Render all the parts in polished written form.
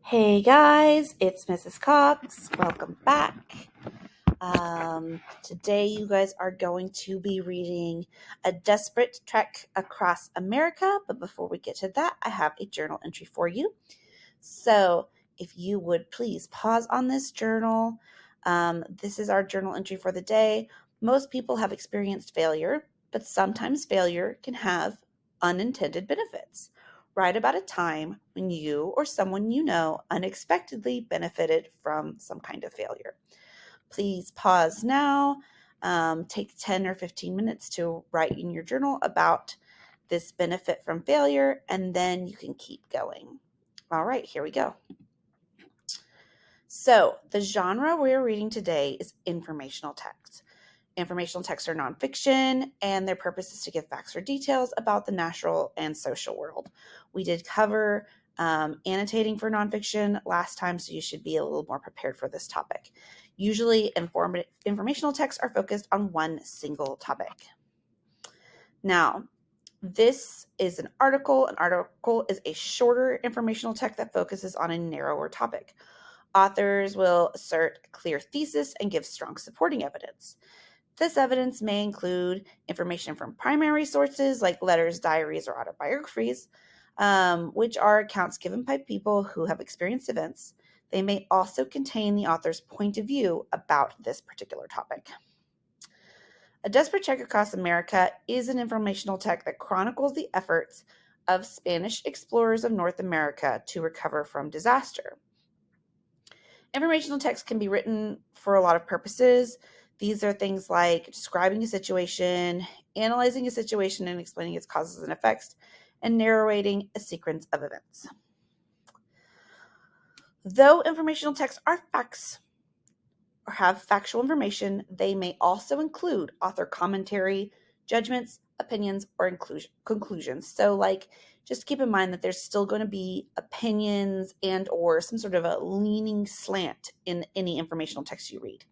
Hey guys, it's Mrs. Cox. Welcome back. Today you guys are going to be reading A Desperate Trek Across America, but before we get to that, I have a journal entry for you. So if you would please pause on this journal. This is our journal entry for the day. Most people have experienced failure, but sometimes failure can have unintended benefits. Write about a time when you or someone you know unexpectedly benefited from some kind of failure. Please pause now. Take 10 or 15 minutes to write in your journal about this benefit from failure, and then you can keep going. All right, here we go. So, the genre we're reading today is informational text. Informational texts are nonfiction, and their purpose is to give facts or details about the natural and social world. We did cover annotating for nonfiction last time, so you should be a little more prepared for this topic. Usually, informational texts are focused on one single topic. Now, this is an article. An article is a shorter informational text that focuses on a narrower topic. Authors will assert a clear thesis and give strong supporting evidence. This evidence may include information from primary sources like letters, diaries, or autobiographies, which are accounts given by people who have experienced events. They may also contain the author's point of view about this particular topic. A Desperate Trek Across America is an informational text that chronicles the efforts of Spanish explorers of North America to recover from disaster. Informational text can be written for a lot of purposes. These are things like describing a situation, analyzing a situation and explaining its causes and effects, and narrating a sequence of events. Though informational texts are facts or have factual information, they may also include author commentary, judgments, opinions, or conclusions. So, just keep in mind that there's still going to be opinions and or some sort of a leaning slant in any informational text you read.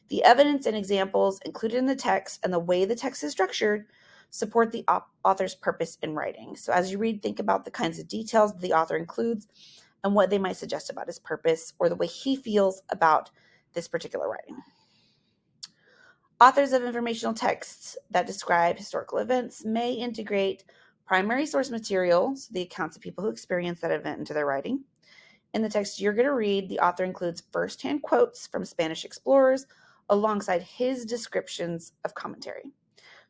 The evidence and examples included in the text and the way the text is structured support the author's purpose in writing. So as you read, think about the kinds of details the author includes and what they might suggest about his purpose or the way he feels about this particular writing. Authors of informational texts that describe historical events may integrate primary source material, so the accounts of people who experienced that event, into their writing. In the text you're going to read, the author includes firsthand quotes from Spanish explorers alongside his descriptions of commentary.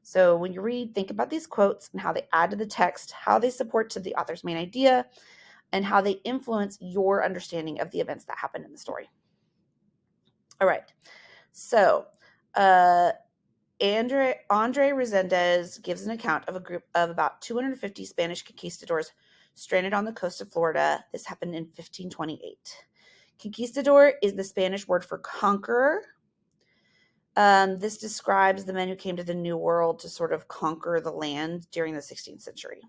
So when you read, think about these quotes and how they add to the text, how they support to the author's main idea, and how they influence your understanding of the events that happen in the story. All right. So, Andre Resendez gives an account of a group of about 250 Spanish conquistadors stranded on the coast of Florida. This happened in 1528. Conquistador is the Spanish word for conqueror. This describes the men who came to the New World to sort of conquer the land during the 16th century.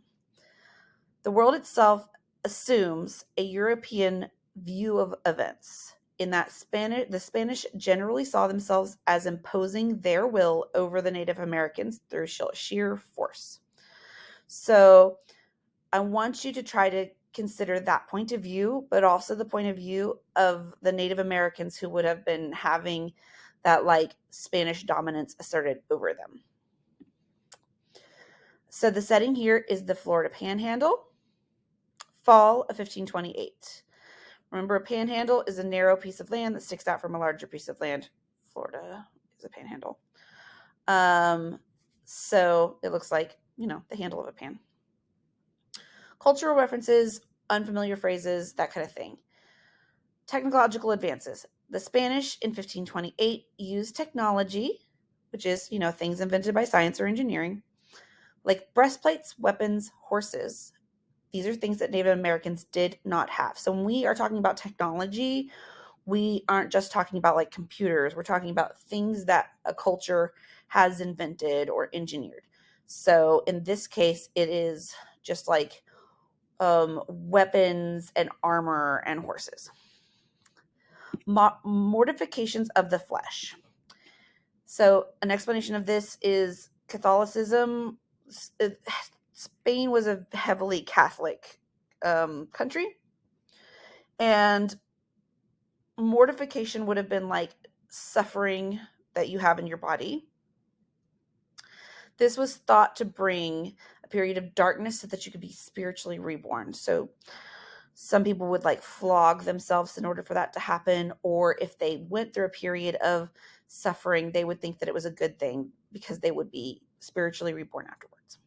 The world itself assumes a European view of events, in that the Spanish generally saw themselves as imposing their will over the Native Americans through sheer force. So I want you to try to consider that point of view, but also the point of view of the Native Americans who would have been having that Spanish dominance asserted over them. So the setting here is the Florida Panhandle, fall of 1528. Remember, a panhandle is a narrow piece of land that sticks out from a larger piece of land. Florida is a panhandle. So it looks like, the handle of a pan. Cultural references, unfamiliar phrases, that kind of thing. Technological advances. The Spanish in 1528 used technology, which is, things invented by science or engineering, like breastplates, weapons, horses. These are things that Native Americans did not have. So when we are talking about technology, we aren't just talking about computers. We're talking about things that a culture has invented or engineered. So in this case, it is just weapons and armor and horses. Mortifications of the flesh. So an explanation of this is Catholicism. Spain was a heavily Catholic country, And mortification would have been like suffering that you have in your body. This was thought to bring a period of darkness so that you could be spiritually reborn. So some people would like flog themselves in order for that to happen, or if they went through a period of suffering, they would think that it was a good thing because they would be spiritually reborn afterwards.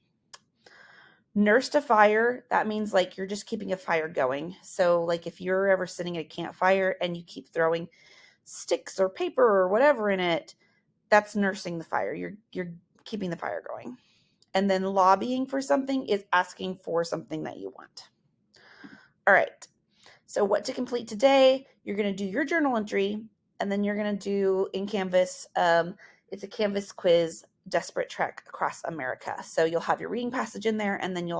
Nurse to fire, that means like you're just keeping a fire going. So like if you're ever sitting at a campfire and you keep throwing sticks or paper or whatever in it, that's nursing the fire. You're keeping the fire going. And then lobbying for something is asking for something that you want. All right. So what to complete today, you're going to do your journal entry, and then you're going to do in Canvas, it's a Canvas quiz, Desperate Trek Across America. So you'll have your reading passage in there, and then you'll